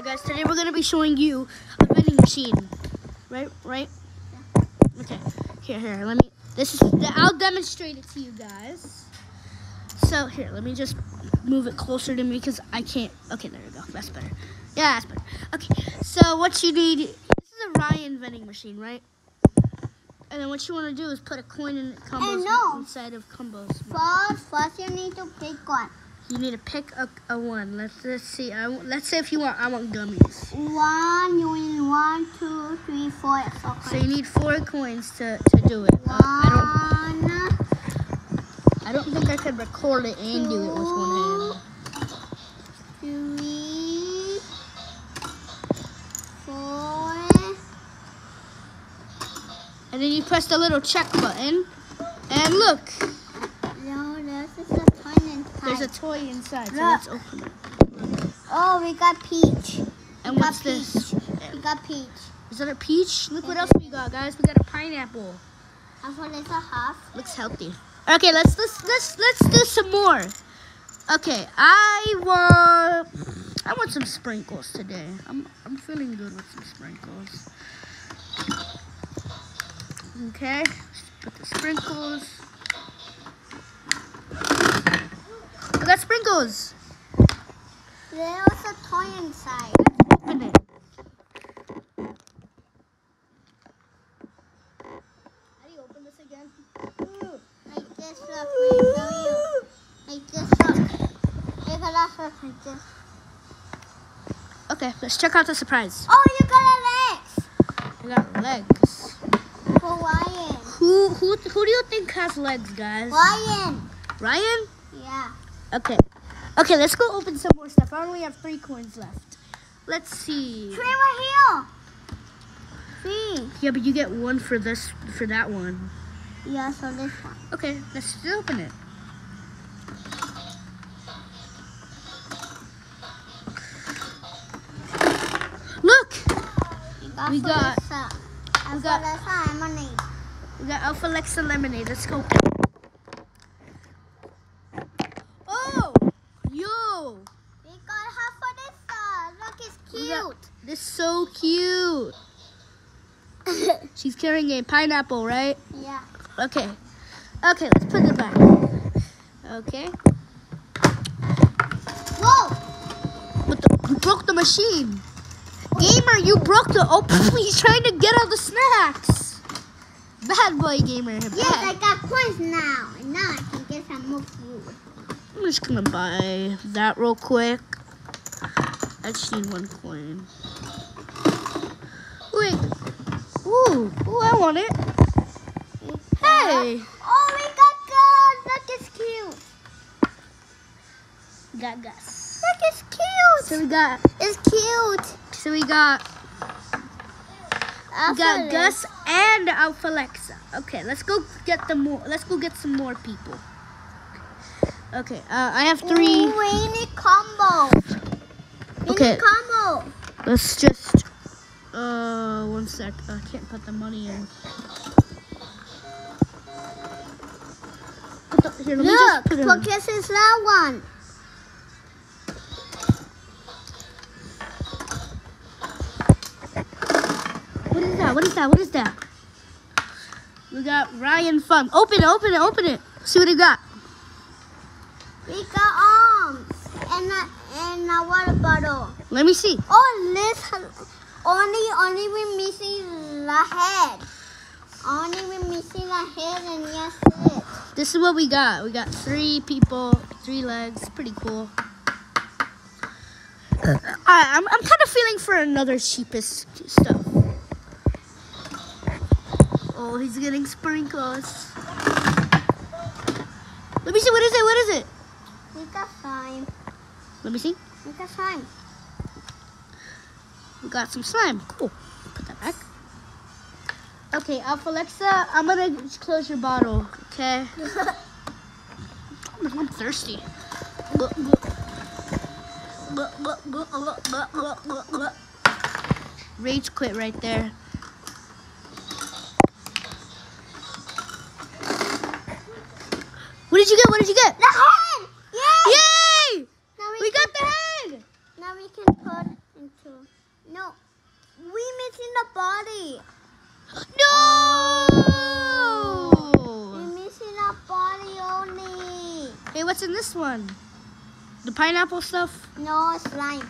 Alright guys, today we're gonna be showing you a vending machine. Right? Yeah. Okay. Here, let me I'll demonstrate it to you guys. So here, let me just move it closer to me because I can't. Okay, there we go. That's better. Yeah, that's better. Okay, so what you need, this is a Rayns vending machine, right? And then what you want to do is put a coin in combos inside of combos. First you need to pick one. You need to pick a one. Let's see. Let's say if you want, I want gummies. One, you need 1, 2, 3, 4. Okay. So you need 4 coins to do it. I don't think I could record it and do it with one hand. 3, 4. And then you press the little check button, and look. No, this is a toy inside. There's a toy inside, so let's open it. Oh, we got peach. And what's this? We got peach. Is that a peach? Look what else we got, guys. We got a pineapple. I thought it's a half. Looks healthy. Okay, let's do some more. Okay, I want some sprinkles today. I'm feeling good with some sprinkles. Okay, put the sprinkles. I got sprinkles. There's a toy inside. Open it. How do you open this again? Ooh, like this, look. Let me show you. Like this, look. Look at that, look like this. Okay, let's check out the surprise. Oh, you got a legs. We got legs. For Ryan. Who do you think has legs, guys? Ryan. Ryan? Yeah. Okay, let's go open some more stuff. I only have 3 coins left. Let's see. 3 right here. 3. Yeah, but you get 1 for that one. Yeah, so this one. Okay, let's just open it. Look! We got lemonade. We got Alpha Lexa lemonade. Let's go. Oh! Yo! We got half of this. Look, it's cute. This is so cute. She's carrying a pineapple, right? Yeah. Okay, let's put it back. Okay. Whoa! You broke the machine. Gamer, you broke the... Oh, he's trying to get all the snacks. Bad boy, Gamer. Bad. Yes, I got coins now. And now I can get some more food. I'm just going to buy that real quick. I just need 1 coin. Wait. Ooh, I want it. Hey. Oh, we got Gus. Look, it's cute. Got Gus. Look, it's cute. So we got... It's cute. So we got Gus and Alpha Lexa. Okay, let's go get some more people. Okay, I have 3. Ooh, we need combo. Okay. We need combo. Let's just 1 sec. I can't put the money in. Here, let me just put it Look, in. this is that one. What is that? We got Ryan Fun. Open it. See what he got. We got arms and a water bottle. Let me see. Oh, this only we're missing the head. Only we're missing the head, and yes, it. This is what we got. We got 3 people, 3 legs. Pretty cool. I'm kind of feeling for another cheapest stuff. Oh, he's getting sprinkles. Let me see. What is it? We got slime. Let me see. We got slime. We got some slime. Cool. Put that back. Okay, Alpha Lexa, I'm gonna close your bottle. Okay. I'm thirsty. Rage quit right there. What did you get? The head! Yay! Yay! Now We got the head! Now we can put into too. No, we missing the body. No! We missing the body only. Hey, what's in this one? The pineapple stuff? No slime.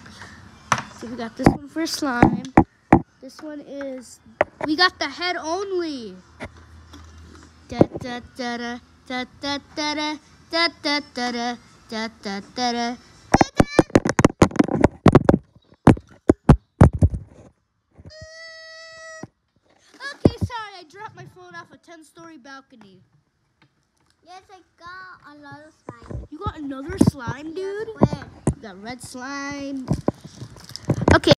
So we got this one for slime. This one is, we got the head only. Da da da da da da da da da da da da da da. Okay, sorry, I dropped my phone off a 10-story balcony. Yes, I got a lot of slime. You got another slime, dude? Where? You got red slime,